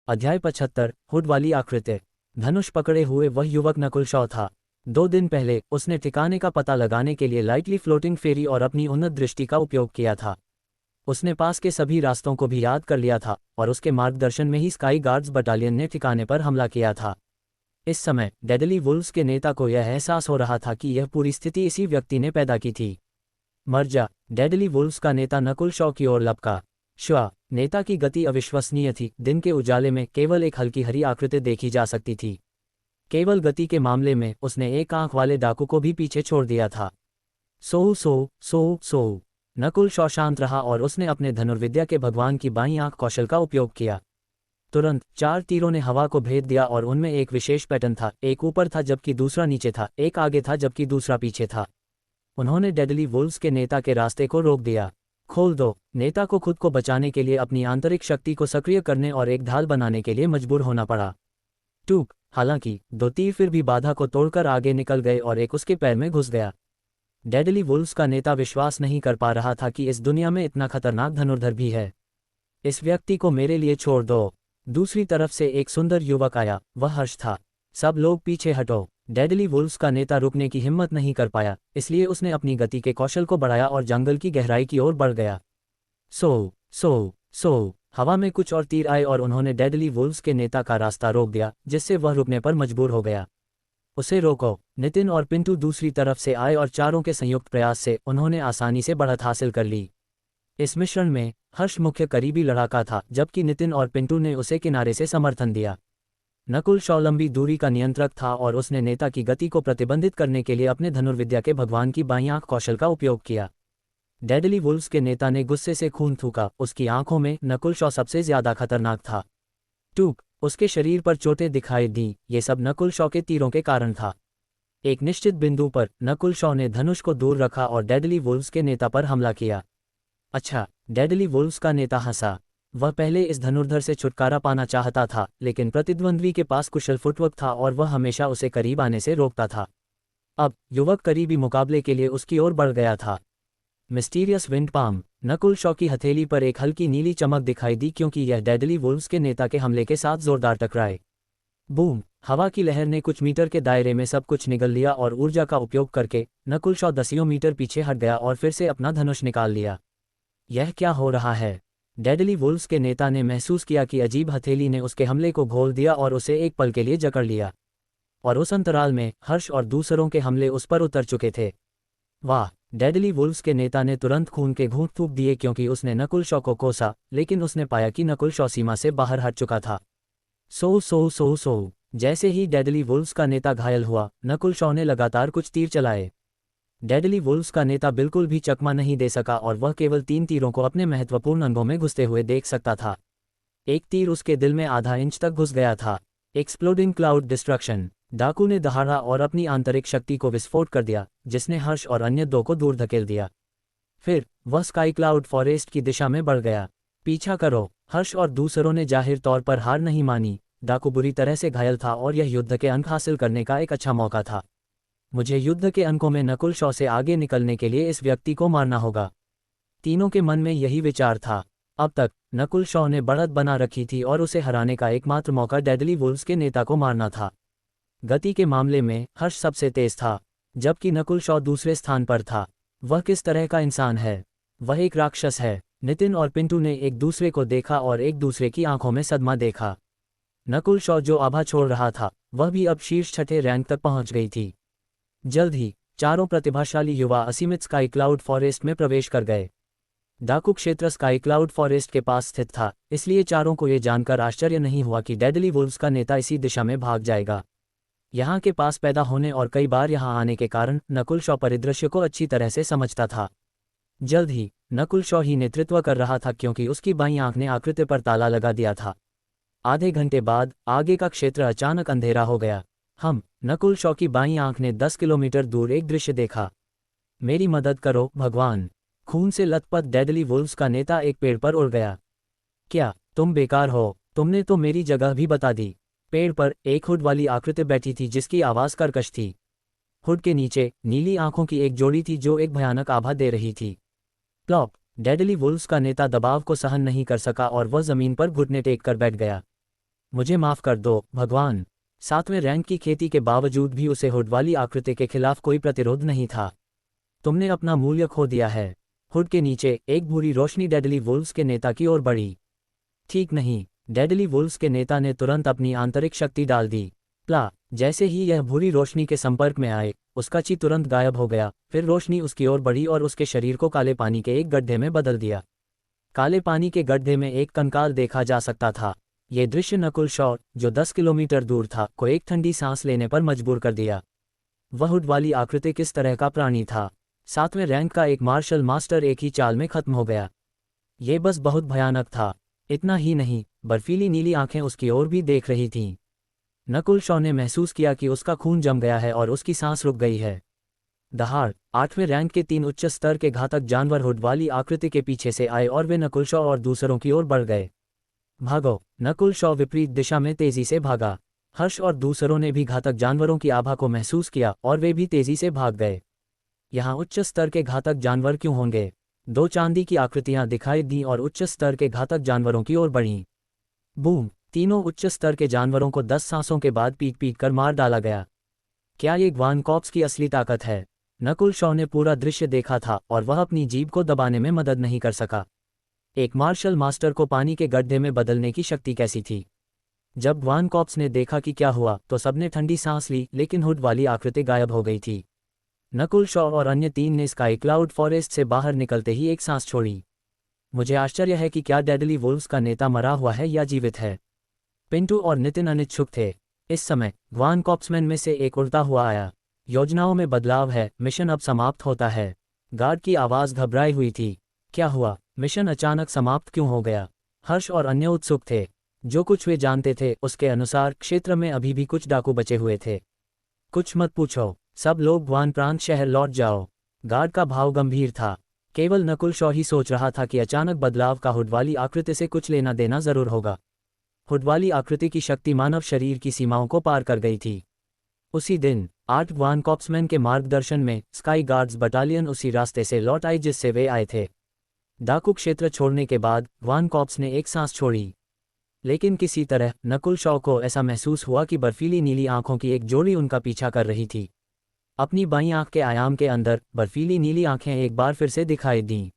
अध्याय 75 हुड वाली आकृति। धनुष पकड़े हुए वह युवक नकुल शॉ था। 2 दिन पहले उसने ठिकाने का पता लगाने के लिए लाइटली फ्लोटिंग फेरी और अपनी उन्नत दृष्टि का उपयोग किया था। उसने पास के सभी रास्तों को भी याद कर लिया था और उसके मार्गदर्शन में ही स्काई गार्ड्स बटालियन ने ठिकाने पर हमला किया था। इस समय डेडली वुल्व्स के नेता को यह एहसास हो रहा था कि यह पूरी स्थिति इसी व्यक्ति ने पैदा की थी। मर जा। डेडली वुल्व्स का नेता नकुल शॉ की ओर लपका। श्वा। नेता की गति अविश्वसनीय थी। दिन के उजाले में केवल एक हल्की हरी आकृति देखी जा सकती थी। केवल गति के मामले में उसने एक आंख वाले डाकू को भी पीछे छोड़ दिया था। सोहू सोहू सोहू सोहू। नकुल शॉ शांत रहा और उसने अपने धनुर्विद्या के भगवान की बाईं आंख कौशल का उपयोग किया। तुरंत 4 तीरों ने हवा को भेद दिया और उनमें एक विशेष पैटर्न था। एक ऊपर था जबकि दूसरा नीचे था, एक आगे था जबकि दूसरा पीछे था। उन्होंने डेडली वुल्व्स के नेता के रास्ते को रोक दिया। खोल दो। नेता को खुद को बचाने के लिए अपनी आंतरिक शक्ति को सक्रिय करने और एक ढाल बनाने के लिए मजबूर होना पड़ा। टूक। हालांकि 2 तीर फिर भी बाधा को तोड़कर आगे निकल गए और एक उसके पैर में घुस गया। डेडली वुल्व्स का नेता विश्वास नहीं कर पा रहा था कि इस दुनिया में इतना खतरनाक धनुर्धर भी है। इस व्यक्ति को मेरे लिए छोड़ दो। दूसरी तरफ से एक सुंदर युवक आया। वह हर्ष था। सब लोग पीछे हटो। डेडली वुल्व्स का नेता रुकने की हिम्मत नहीं कर पाया, इसलिए उसने अपनी गति के कौशल को बढ़ाया और जंगल की गहराई की ओर बढ़ गया। सो सो सो। हवा में कुछ और तीर आए और उन्होंने डेडली वुल्व्स के नेता का रास्ता रोक दिया, जिससे वह रुकने पर मजबूर हो गया। उसे रोको। नितिन और पिंटू दूसरी तरफ से आए और चारों के संयुक्त प्रयास से उन्होंने आसानी से बढ़त हासिल कर ली। इस मिश्रण में हर्ष मुख्य करीबी लड़ाका था, जबकि नितिन और पिंटू ने उसे किनारे से समर्थन दिया। नकुल शॉ लंबी दूरी का नियंत्रक था और उसने नेता की गति को प्रतिबंधित करने के लिए अपने धनुर्विद्या के भगवान की बाईं आंख कौशल का उपयोग किया। डेडली वुल्व्स के नेता ने गुस्से से खून थूका। उसकी आंखों में नकुल शॉ सबसे ज्यादा खतरनाक था। टूक। उसके शरीर पर चोटें दिखाई दी। ये सब नकुल शॉ के तीरों के कारण था। एक निश्चित बिंदु पर नकुल शॉ ने धनुष को दूर रखा और डेडली वुल्व्स के नेता पर हमला किया। अच्छा। डेडली वुल्व्स का नेता हंसा। वह पहले इस धनुर्धर से छुटकारा पाना चाहता था, लेकिन प्रतिद्वंद्वी के पास कुशल फुटवर्क था और वह हमेशा उसे करीब आने से रोकता था। अब युवक करीबी मुकाबले के लिए उसकी ओर बढ़ गया था। Mysterious wind palm. Nakul Shaw की हथेली पर एक हल्की नीली चमक दिखाई दी क्योंकि यह डेडली वुल्व्स के नेता के हमले के साथ जोरदार टकराए। बूम। हवा की लहर ने कुछ मीटर के दायरे में सब कुछ निगल लिया और ऊर्जा का उपयोग करके नकुल शॉ दसियों मीटर पीछे हट गया और फिर से अपना धनुष निकाल लिया। यह क्या हो रहा है? डेडली वुल्व्स के नेता ने महसूस किया कि अजीब हथेली ने उसके हमले को घोल दिया और उसे एक पल के लिए जकड़ लिया। और उस अंतराल में हर्ष और दूसरों के हमले उस पर उतर चुके थे। वाह। डेडली वुल्व्स के नेता ने तुरंत खून के घूंट फूंक दिए क्योंकि उसने नकुल शॉ को कोसा, लेकिन उसने पाया कि नकुल शॉ सीमा से बाहर हट चुका था। सो सो सो सो। जैसे ही डेडली वुल्व्स का नेता घायल हुआ, नकुल शॉ ने लगातार कुछ तीर चलाए। डेडली वुल्व्स का नेता बिल्कुल भी चकमा नहीं दे सका और वह केवल 3 तीरों को अपने महत्वपूर्ण अंगों में घुसते हुए देख सकता था। एक तीर उसके दिल में आधा इंच तक घुस गया था। Exploding cloud destruction. डाकू ने दहाड़ा और अपनी आंतरिक शक्ति को विस्फोट कर दिया, जिसने हर्ष और अन्य 2 को दूर धकेल दिया। फिर वह स्काई क्लाउड फॉरेस्ट की दिशा में बढ़ गया। पीछा करो। हर्ष और दूसरों ने जाहिर तौर पर हार नहीं मानी। डाकू बुरी तरह से घायल था और यह युद्ध के अंक हासिल करने का एक अच्छा मौका था। मुझे युद्ध के अंकों में नकुल शॉ से आगे निकलने के लिए इस व्यक्ति को मारना होगा। तीनों के मन में यही विचार था। अब तक नकुल शॉ ने बढ़त बना रखी थी और उसे हराने का एकमात्र मौका डेडली वुल्व्स के नेता को मारना था। गति के मामले में हर्ष सबसे तेज था, जबकि नकुल शॉ दूसरे स्थान पर था। वह किस तरह का इंसान है? वह एक राक्षस है। नितिन और पिंटू ने एक दूसरे को देखा और एक दूसरे की आंखों में सदमा देखा। नकुल शॉ जो आभा छोड़ रहा था, वह भी अब शीर्ष 6ठे रैंक तक पहुंच गई थी। जल्द ही चारों प्रतिभाशाली युवा असीमित स्काई क्लाउड फॉरेस्ट में प्रवेश कर गए। डाकू क्षेत्र स्काई क्लाउड फॉरेस्ट के पास स्थित था, इसलिए चारों को यह जानकर आश्चर्य नहीं हुआ कि डेडली वुल्व्स का नेता इसी दिशा में भाग जाएगा। यहाँ के पास पैदा होने और कई बार यहाँ आने के कारण नकुल शॉ परिदृश्य को अच्छी तरह से समझता था। जल्द ही नकुल शॉ ही नेतृत्व कर रहा था क्योंकि उसकी बाईं आंख ने आकृति पर ताला लगा दिया था। आधे घंटे बाद आगे का क्षेत्र अचानक अंधेरा हो गया। नकुल शॉ की बाईं आंख ने 10 किलोमीटर दूर एक दृश्य देखा। मेरी मदद करो भगवान। खून से लथपथ डेडली वुल्व्स का नेता एक पेड़ पर उड़ गया। क्या तुम बेकार हो? तुमने तो मेरी जगह भी बता दी। पेड़ पर एक हुड वाली आकृति बैठी थी जिसकी आवाज कर्कश थी। हुड के नीचे नीली आंखों की एक जोड़ी थी जो एक भयानक आभा दे रही थी। प्लॉप। डेडली वुल्व्स का नेता दबाव को सहन नहीं कर सका और वह जमीन पर घुटने टेक कर बैठ गया। मुझे माफ़ कर दो भगवान। 7वें रैंक की खेती के बावजूद भी उसे हुड वाली आकृति के खिलाफ कोई प्रतिरोध नहीं था। तुमने अपना मूल्य खो दिया है। हुड के नीचे एक भूरी रोशनी डेडली वुल्व्स के नेता की ओर बढ़ी। ठीक नहीं। डेडली वुल्व्स के नेता ने तुरंत अपनी आंतरिक शक्ति डाल दी। प्ला जैसे ही यह भूरी रोशनी के संपर्क में आए, उसका ची तुरंत गायब हो गया। फिर रोशनी उसकी ओर बढ़ी और उसके शरीर को काले पानी के एक गड्ढे में बदल दिया। काले पानी के गड्ढे में एक कंकाल देखा जा सकता था। ये दृश्य नकुल शॉ, जो 10 किलोमीटर दूर था, को एक ठंडी सांस लेने पर मजबूर कर दिया। वह हुड वाली आकृति किस तरह का प्राणी था? 7वें रैंक का एक मार्शल मास्टर एक ही चाल में खत्म हो गया। ये बस बहुत भयानक था। इतना ही नहीं, बर्फीली नीली आंखें उसकी ओर भी देख रही थीं। नकुल शॉ ने महसूस किया कि उसका खून जम गया है और उसकी सांस रुक गई है। दहाड़ 8वें रैंक के 3 उच्च स्तर के घातक जानवर हुड वाली आकृति के पीछे से आए और वे नकुल शॉ और दूसरों की ओर बढ़ गए। भागो! नकुल शॉ विपरीत दिशा में तेजी से भागा। हर्ष और दूसरों ने भी घातक जानवरों की आभा को महसूस किया और वे भी तेजी से भाग गए। यहाँ उच्च स्तर के घातक जानवर क्यों होंगे? 2 चांदी की आकृतियां दिखाई दीं और उच्च स्तर के घातक जानवरों की ओर बढ़ीं। बूम! तीनों उच्च स्तर के जानवरों को 10 सांसों के बाद पीट पीट कर मार डाला गया। क्या ये ग्वान कॉप्स की असली ताकत है? नकुल शॉ ने पूरा दृश्य देखा था और वह अपनी जीभ को दबाने में मदद नहीं कर सका। एक मार्शल मास्टर को पानी के गड्ढे में बदलने की शक्ति कैसी थी? जब ग्वान कॉप्स ने देखा कि क्या हुआ तो सबने ठंडी सांस ली, लेकिन हुड वाली आकृति गायब हो गई थी। नकुल शॉ और अन्य 3 ने स्काई क्लाउड फॉरेस्ट से बाहर निकलते ही एक सांस छोड़ी। मुझे आश्चर्य है कि क्या डेडली वुल्व्स का नेता मरा हुआ है या जीवित है। पिंटू और नितिन अनिच्छुक थे। इस समय ग्वान कॉप्समैन में से एक उड़ता हुआ आया। योजनाओं में बदलाव है, मिशन अब समाप्त होता है। गार्ड की आवाज़ घबराई हुई थी। क्या हुआ? मिशन अचानक समाप्त क्यों हो गया? हर्ष और अन्य उत्सुक थे। जो कुछ वे जानते थे उसके अनुसार क्षेत्र में अभी भी कुछ डाकू बचे हुए थे। कुछ मत पूछो, सब लोग ग्वान प्रांत शहर लौट जाओ। गार्ड का भाव गंभीर था। केवल नकुल शॉ ही सोच रहा था कि अचानक बदलाव का हुड वाली आकृति से कुछ लेना देना जरूर होगा। हुड वाली आकृति की शक्ति मानव शरीर की सीमाओं को पार कर गई थी। उसी दिन 8 ग्वान कॉप्समैन के मार्गदर्शन में स्काई गार्ड्स बटालियन उसी रास्ते से लौट आई जिससे वे आए थे। डाकू क्षेत्र छोड़ने के बाद ग्वान कॉप्स ने एक सांस छोड़ी। लेकिन किसी तरह नकुल शॉ को ऐसा महसूस हुआ कि बर्फीली नीली आंखों की एक जोड़ी उनका पीछा कर रही थी। अपनी बाईं आंख के आयाम के अंदर बर्फीली नीली आंखें एक बार फिर से दिखाई दीं।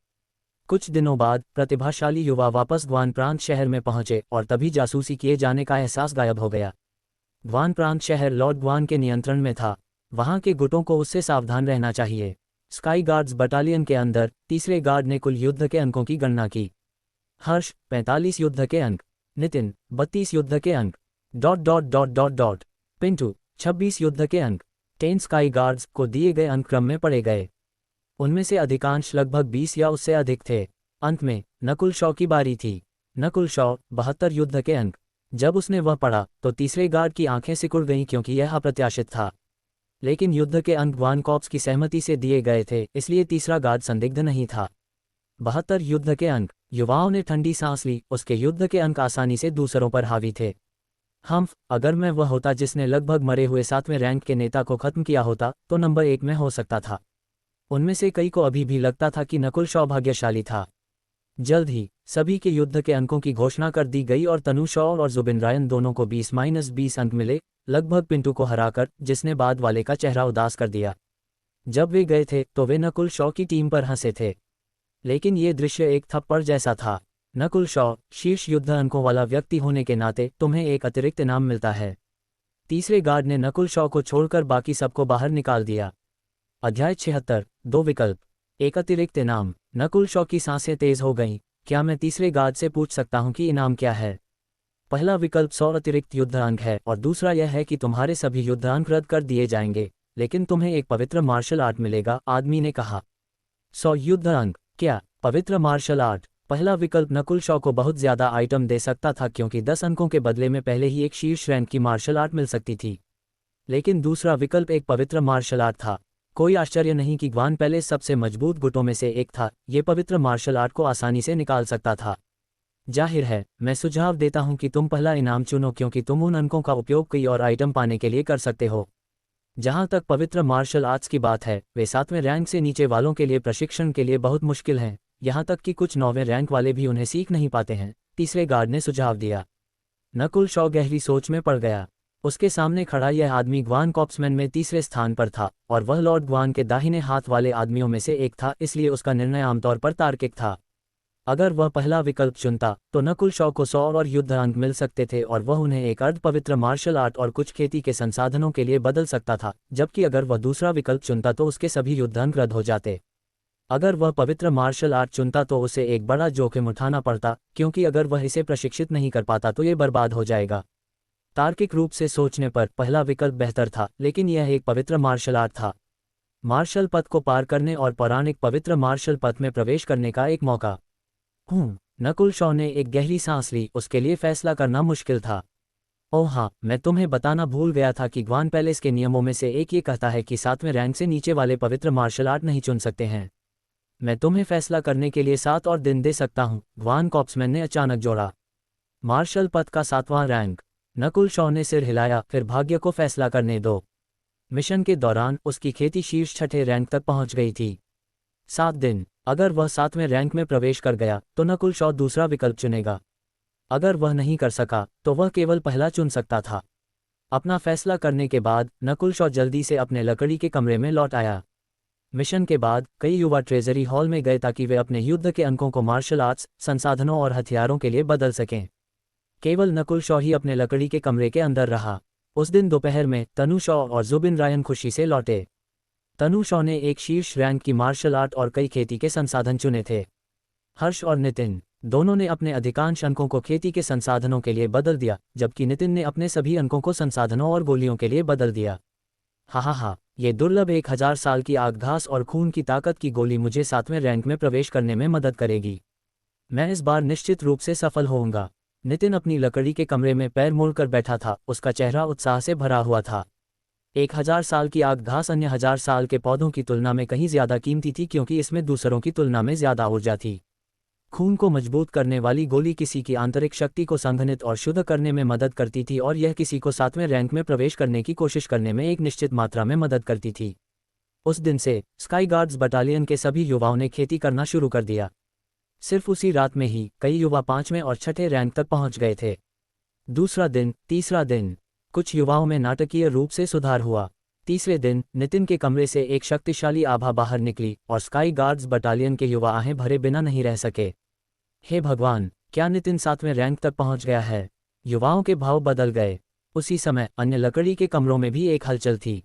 कुछ दिनों बाद प्रतिभाशाली युवा वापस ग्वान प्रांत शहर में पहुंचे और तभी जासूसी किए जाने का एहसास गायब हो गया। ग्वान प्रांत शहर लॉर्ड ग्वान के नियंत्रण में था। वहां के गुटों को उससे सावधान रहना चाहिए। स्काई गार्ड्स बटालियन के अंदर तीसरे गार्ड ने कुल युद्ध के अंकों की गणना की। हर्ष 45 युद्ध के अंक, नितिन 32 युद्ध के अंक, पिंटू 26 युद्ध के अंक। 10 स्काई गार्ड्स को दिए गए अंक क्रम में पढ़े गए। उनमें से अधिकांश लगभग 20 या उससे अधिक थे। अंत में नकुल शॉ की बारी थी। नकुल शॉ 72 युद्ध के अंक। जब उसने वह पढ़ा तो तीसरे गार्ड की आंखें सिकुड़ गईं क्योंकि यह अप्रत्याशित था। लेकिन युद्ध के अंक ग्वान कॉप्स की सहमति से दिए गए थे, इसलिए तीसरा गार्ड संदिग्ध नहीं था। 72 युद्ध के अंक। युवाओं ने ठंडी सांस ली। उसके युद्ध के अंक आसानी से दूसरों पर हावी थे। अगर मैं वह होता जिसने लगभग मरे हुए 7वें रैंक के नेता को खत्म किया होता तो नंबर 1 में हो सकता था। उनमें से कई को अभी भी लगता था कि नकुल शॉ भाग्यशाली था। जल्द ही सभी के युद्ध के अंकों की घोषणा कर दी गई और तनु शॉ और जुबिन रायन दोनों को 20-20 अंक मिले, लगभग पिंटू को हराकर, जिसने बाद वाले का चेहरा उदास कर दिया। जब वे गए थे तो वे नकुल शॉ की टीम पर हंसे थे। लेकिन ये दृश्य एक थप्पड़ जैसा था। नकुल शॉ, शीर्ष युद्ध अंकों वाला व्यक्ति होने के नाते तुम्हें एक अतिरिक्त इनाम मिलता है। तीसरे गार्ड ने नकुल शॉ को छोड़कर बाकी सबको बाहर निकाल दिया। अध्याय 76। 2 विकल्प, एक अतिरिक्त इनाम। नकुल शॉ की सांसें तेज हो गईं। क्या मैं तीसरे गार्ड से पूछ सकता हूं कि इनाम क्या है? पहला विकल्प 100 अतिरिक्त युद्ध अंक है और दूसरा यह है कि तुम्हारे सभी युद्ध अंक रद्द कर दिए जाएंगे, लेकिन तुम्हें एक पवित्र मार्शल आर्ट मिलेगा, आदमी ने कहा। 100 युद्ध अंक? क्या पवित्र मार्शल आर्ट? पहला विकल्प नकुल शॉ को बहुत ज्यादा आइटम दे सकता था क्योंकि 10 अंकों के बदले में पहले ही एक शीर्ष रैंक की मार्शल आर्ट मिल सकती थी। लेकिन दूसरा विकल्प एक पवित्र मार्शल आर्ट था। कोई आश्चर्य नहीं कि ग्वान पैलेस सबसे मजबूत गुटों में से एक था। ये पवित्र मार्शल आर्ट को आसानी से निकाल सकता था। जाहिर है, मैं सुझाव देता हूं कि तुम पहला इनाम चुनो क्योंकि तुम उन अंकों का उपयोग कई और आइटम पाने के लिए कर सकते हो। जहां तक पवित्र मार्शल आर्ट्स की बात है, वे 7वें रैंक से नीचे वालों के लिए प्रशिक्षण के लिए बहुत मुश्किल हैं, यहां तक कि कुछ 9वें रैंक वाले भी उन्हें सीख नहीं पाते हैं, तीसरे गार्ड ने सुझाव दिया। नकुल शॉ गहरी सोच में पड़ गया। उसके सामने खड़ा यह आदमी ग्वान कॉप्समैन में तीसरे स्थान पर था और वह लॉर्ड ग्वान के दाहिने हाथ वाले आदमियों में से एक था, इसलिए उसका निर्णय आमतौर पर तार्किक था। अगर वह पहला विकल्प चुनता तो नकुल शॉ को 100 और युद्ध अंक मिल सकते थे और वह उन्हें एक अर्ध पवित्र मार्शल आर्ट और कुछ खेती के संसाधनों के लिए बदल सकता था, जबकि अगर वह दूसरा विकल्प चुनता तो उसके सभी युद्ध अंक रद्द हो जाते। अगर वह पवित्र मार्शल आर्ट चुनता तो उसे एक बड़ा जोखिम उठाना पड़ता, क्योंकि अगर वह इसे प्रशिक्षित नहीं कर पाता तो ये बर्बाद हो जाएगा। तार्किक रूप से सोचने पर पहला विकल्प बेहतर था, लेकिन यह एक पवित्र मार्शल आर्ट था। मार्शल पथ को पार करने और पौराणिक पवित्र मार्शल पथ में प्रवेश करने का एक मौका। नकुल शॉ ने एक गहरी सांस ली, उसके लिए फैसला करना मुश्किल था। ओह हाँ, मैं तुम्हें बताना भूल गया था कि ग्वान पैलेस के नियमों में से एक ये कहता है कि 7वें रैंक से नीचे वाले पवित्र मार्शल आर्ट नहीं चुन सकते हैं। मैं तुम्हें फैसला करने के लिए 7 और दिन दे सकता हूँ, ग्वान कॉप्समैन ने अचानक जोड़ा। मार्शल पथ का 7वां रैंक। नकुल शॉ ने सिर हिलाया, फिर भाग्य को फैसला करने दो। मिशन के दौरान उसकी खेती शीर्ष 6ठे रैंक तक पहुंच गई थी। 7 दिन। अगर वह 7वें रैंक में प्रवेश कर गया तो नकुल शॉ दूसरा विकल्प चुनेगा। अगर वह नहीं कर सका तो वह केवल पहला चुन सकता था। अपना फैसला करने के बाद नकुल शॉ जल्दी से अपने लकड़ी के कमरे में लौट आया। मिशन के बाद कई युवा ट्रेजरी हॉल में गए ताकि वे अपने युद्ध के अंकों को मार्शल आर्ट्स, संसाधनों और हथियारों के लिए बदल सकें। केवल नकुल शॉ ही अपने लकड़ी के कमरे के अंदर रहा। उस दिन दोपहर में तनु शॉ और जुबिन रायन खुशी से लौटे। तनु शॉ ने एक शीर्ष रैंक की मार्शल आर्ट और कई खेती के संसाधन चुने थे। हर्ष और नितिन दोनों ने अपने अधिकांश अंकों को खेती के संसाधनों के लिए बदल दिया, जबकि नितिन ने अपने सभी अंकों को संसाधनों और गोलियों के लिए बदल दिया। हा, ये दुर्लभ 1000 साल की आग, घास और खून की ताकत की गोली मुझे 7वें रैंक में प्रवेश करने में मदद करेगी। मैं इस बार निश्चित रूप से सफल होऊंगा। नितिन अपनी लकड़ी के कमरे में पैर मोड़कर बैठा था, उसका चेहरा उत्साह से भरा हुआ था। 1000 साल की आग घास अन्य 1000 साल के पौधों की तुलना में कहीं ज्यादा कीमती थी, क्योंकि इसमें दूसरों की तुलना में ज्यादा ऊर्जा थी। खून को मजबूत करने वाली गोली किसी की आंतरिक शक्ति को संघनित और शुद्ध करने में मदद करती थी, और यह किसी को 7वें रैंक में प्रवेश करने की कोशिश करने में एक निश्चित मात्रा में मदद करती थी। उस दिन से स्काई गार्ड्स बटालियन के सभी युवाओं ने खेती करना शुरू कर दिया। सिर्फ उसी रात में ही कई युवा 5वें और 6ठे रैंक तक पहुंच गए थे। दूसरा दिन, तीसरा दिन, कुछ युवाओं में नाटकीय रूप से सुधार हुआ। तीसरे दिन नितिन के कमरे से एक शक्तिशाली आभा बाहर निकली और स्काई गार्ड्स बटालियन के युवा आहें भरे बिना नहीं रह सके। हे भगवान, क्या नितिन 7वें रैंक तक पहुंच गया है? युवाओं के भाव बदल गए। उसी समय अन्य लकड़ी के कमरों में भी एक हलचल थी।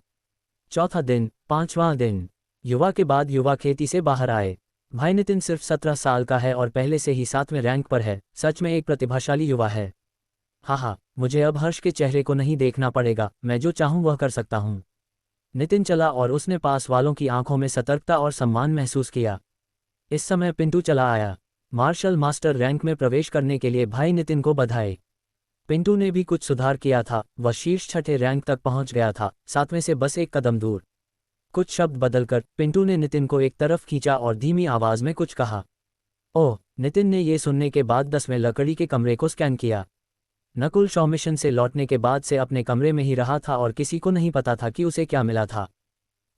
चौथा दिन, 5वां दिन, युवा के बाद युवा खेती से बाहर आए। भाई नितिन सिर्फ 17 साल का है और पहले से ही 7वें रैंक पर है, सच में एक प्रतिभाशाली युवा है। हा, मुझे अब हर्ष के चेहरे को नहीं देखना पड़ेगा, मैं जो चाहूं वह कर सकता हूं। नितिन चला और उसने पास वालों की आंखों में सतर्कता और सम्मान महसूस किया। इस समय पिंटू चला आया। मार्शल मास्टर रैंक में प्रवेश करने के लिए भाई नितिन को बधाई। पिंटू ने भी कुछ सुधार किया था, वह शीर्ष 6ठे रैंक तक पहुंच गया था, 7वें से बस एक कदम दूर। कुछ शब्द बदलकर पिंटू ने नितिन को एक तरफ खींचा और धीमी आवाज में कुछ कहा। ओह, नितिन ने यह सुनने के बाद 10वें लकड़ी के कमरे को स्कैन किया। नकुल शॉ मिशन से लौटने के बाद से अपने कमरे में ही रहा था और किसी को नहीं पता था कि उसे क्या मिला था।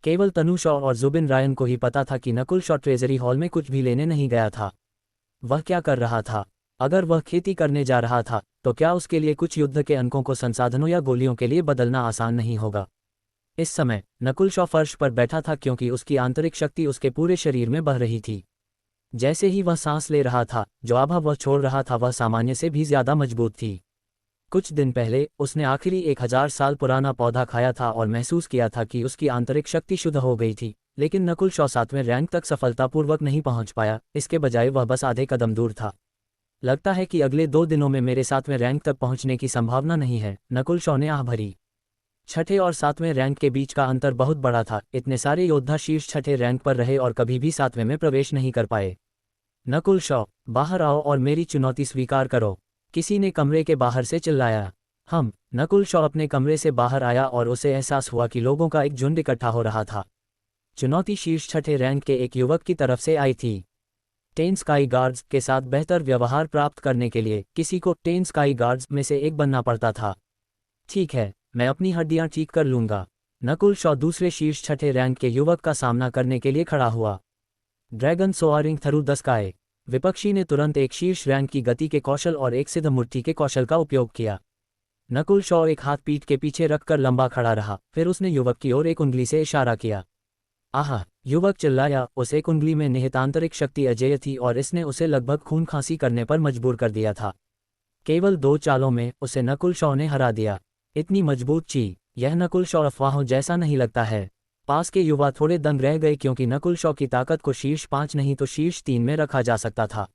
केवल तनु शॉ और जुबिन रायन को ही पता था कि नकुल शॉ ट्रेजरी हॉल में कुछ भी लेने नहीं गया था। वह क्या कर रहा था? अगर वह खेती करने जा रहा था तो क्या उसके लिए कुछ युद्ध के अंकों को संसाधनों या गोलियों के लिए बदलना आसान नहीं होगा? इस समय नकुल शॉ फर्श पर बैठा था, क्योंकि उसकी आंतरिक शक्ति उसके पूरे शरीर में बह रही थी। जैसे ही वह सांस ले रहा था, जो आभा वह छोड़ रहा था वह सामान्य से भी ज्यादा मजबूत थी। कुछ दिन पहले उसने आखिरी 1000 साल पुराना पौधा खाया था और महसूस किया था कि उसकी आंतरिक शक्ति शुद्ध हो गई थी, लेकिन नकुल शॉ 7वें रैंक तक सफलतापूर्वक नहीं पहुंच पाया, इसके बजाय वह बस आधे कदम दूर था। लगता है कि अगले 2 दिनों में मेरे 7वें रैंक तक पहुंचने की संभावना नहीं है, नकुल शॉ ने आह भरी। 6ठे और 7वें रैंक के बीच का अंतर बहुत बड़ा था। इतने सारे योद्धा शीर्ष 6ठे रैंक पर रहे और कभी भी 7वें में प्रवेश नहीं कर पाए। नकुल शॉ, बाहर आओ और मेरी चुनौती स्वीकार करो, किसी ने कमरे के बाहर से चिल्लाया। नकुल शॉ अपने कमरे से बाहर आया और उसे एहसास हुआ कि लोगों का एक झुंड इकट्ठा हो रहा था। चुनौती शीर्ष 6ठे रैंक के एक युवक की तरफ से आई थी। 10 स्काई गार्ड्स के साथ बेहतर व्यवहार प्राप्त करने के लिए किसी को 10 स्काई गार्ड्स में से एक बनना पड़ता था। ठीक है, मैं अपनी हड्डियां ठीक कर लूंगा। नकुल शॉ दूसरे शीर्ष 6ठे रैंक के युवक का सामना करने के लिए खड़ा हुआ। Dragon soaring through the sky. विपक्षी ने तुरंत एक शीर्ष रैंक की गति के कौशल और एक सिद्ध मुट्ठी के कौशल का उपयोग किया। नकुल शॉ एक हाथ पीठ के पीछे रखकर लंबा खड़ा रहा, फिर उसने युवक की ओर एक उंगली से इशारा किया। आहा! युवक चिल्लाया, उस एक उंगली में निहित आंतरिक शक्ति अजेय थी और इसने उसे लगभग खून खांसी करने पर मजबूर कर दिया था। केवल 2 चालों में उसे नकुल शॉ ने हरा दिया। इतनी मजबूत ची, यह नकुल शॉ अफवाहों जैसा नहीं लगता है। पास के युवा थोड़े दंग रह गए क्योंकि नकुल शॉ की ताकत को शीर्ष 5 नहीं तो शीर्ष 3 में रखा जा सकता था।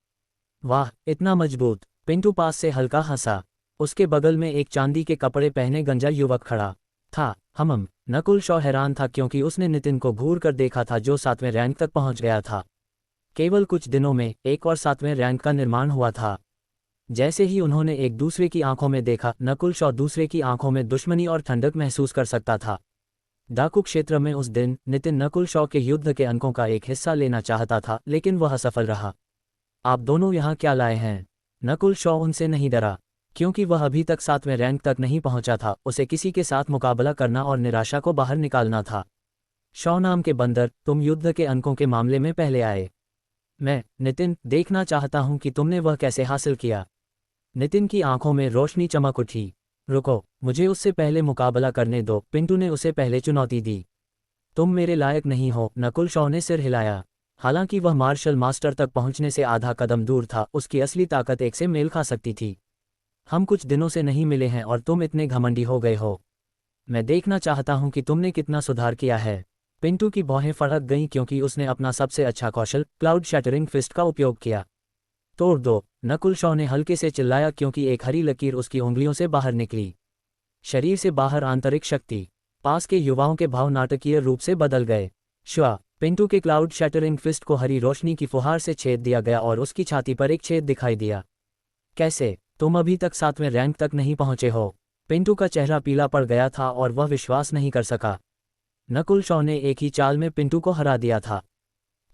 वाह, इतना मजबूत! पिंटू पास से हल्का हंसा। उसके बगल में एक चांदी के कपड़े पहने गंजा युवक खड़ा था। नकुल शॉ हैरान था क्योंकि उसने नितिन को घूर कर देखा था जो 7वें रैंक तक पहुंच गया था। केवल कुछ दिनों में एक और 7वें रैंक का निर्माण हुआ था। जैसे ही उन्होंने एक दूसरे की आंखों में देखा, नकुल शॉ दूसरे की आंखों में दुश्मनी और ठंडक महसूस कर सकता था। डाकू क्षेत्र में उस दिन नितिन नकुल शॉ के युद्ध के अंकों का एक हिस्सा लेना चाहता था, लेकिन वह असफल रहा। आप दोनों यहाँ क्या लाए हैं? नकुल शॉ उनसे नहीं डरा, क्योंकि वह अभी तक 7वें रैंक तक नहीं पहुंचा था। उसे किसी के साथ मुकाबला करना और निराशा को बाहर निकालना था। शॉ नाम के बंदर, तुम युद्ध के अंकों के मामले में पहले आए। मैं, नितिन, देखना चाहता हूं कि तुमने वह कैसे हासिल किया। नितिन की आंखों में रोशनी चमक उठी। रुको, मुझे उससे पहले मुकाबला करने दो। पिंटू ने उसे पहले चुनौती दी। तुम मेरे लायक नहीं हो। नकुल शॉ ने सिर हिलाया। हालांकि वह मार्शल मास्टर तक पहुंचने से आधा कदम दूर था, उसकी असली ताकत एक से मेल खा सकती थी। हम कुछ दिनों से नहीं मिले हैं और तुम इतने घमंडी हो गए हो। मैं देखना चाहता हूं कि तुमने कितना सुधार किया है। पिंटू की भौहें फड़क गईं क्योंकि उसने अपना सबसे अच्छा कौशल क्लाउड शैटरिंग फिस्ट का उपयोग किया। तोड़ दो! नकुल शॉ ने हल्के से चिल्लाया क्योंकि एक हरी लकीर उसकी उंगलियों से बाहर निकली। शरीर से बाहर आंतरिक शक्ति। पास के युवाओं के भाव नाटकीय रूप से बदल गए। श्वा! पिंटू के क्लाउड शैटरिंग फिस्ट को हरी रोशनी की फुहार से छेद दिया गया और उसकी छाती पर एक छेद दिखाई दिया। कैसे? तुम अभी तक 7वें रैंक तक नहीं पहुंचे हो। पिंटू का चेहरा पीला पड़ गया था और वह विश्वास नहीं कर सका। नकुल शॉ ने एक ही चाल में पिंटू को हरा दिया था।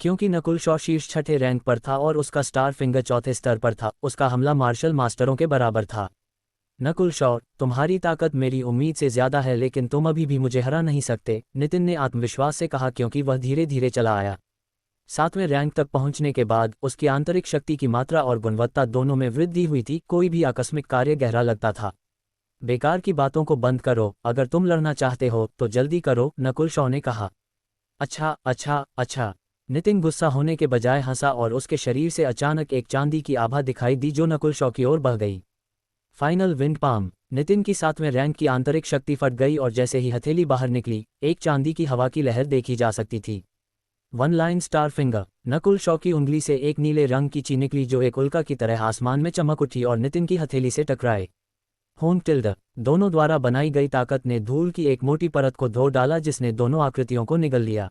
क्योंकि नकुल शॉ शीर्ष 6ठे रैंक पर था और उसका स्टार फिंगर 4थे स्तर पर था, उसका हमला मार्शल मास्टरों के बराबर था। नकुल शॉ, तुम्हारी ताकत मेरी उम्मीद से ज्यादा है, लेकिन तुम अभी भी मुझे हरा नहीं सकते, नितिन ने आत्मविश्वास से कहा क्योंकि वह धीरे धीरे चला आया। 7वें रैंक तक पहुंचने के बाद उसकी आंतरिक शक्ति की मात्रा और गुणवत्ता दोनों में वृद्धि हुई थी। कोई भी आकस्मिक कार्य गहरा लगता था। बेकार की बातों को बंद करो, अगर तुम लड़ना चाहते हो तो जल्दी करो, नकुल शॉ ने कहा। अच्छा अच्छा अच्छा। नितिन गुस्सा होने के बजाय हंसा और उसके शरीर से अचानक एक चांदी की आभा दिखाई दी जो नकुल शॉ की ओर बह गई। Final wind palm. नितिन की 7वें रैंक की आंतरिक शक्ति फट गई और जैसे ही हथेली बाहर निकली, एक चांदी की हवा की लहर देखी जा सकती थी। 1 line star finger. Nakul Shaw की उंगली से एक नीले रंग की ची निकली जो एक उल्का की तरह आसमान में चमक उठी और नितिन की हथेली से टकराए। Home tilde. दोनों द्वारा बनाई गई ताकत ने धूल की एक मोटी परत को धो डाला जिसने दोनों आकृतियों को निगल लिया।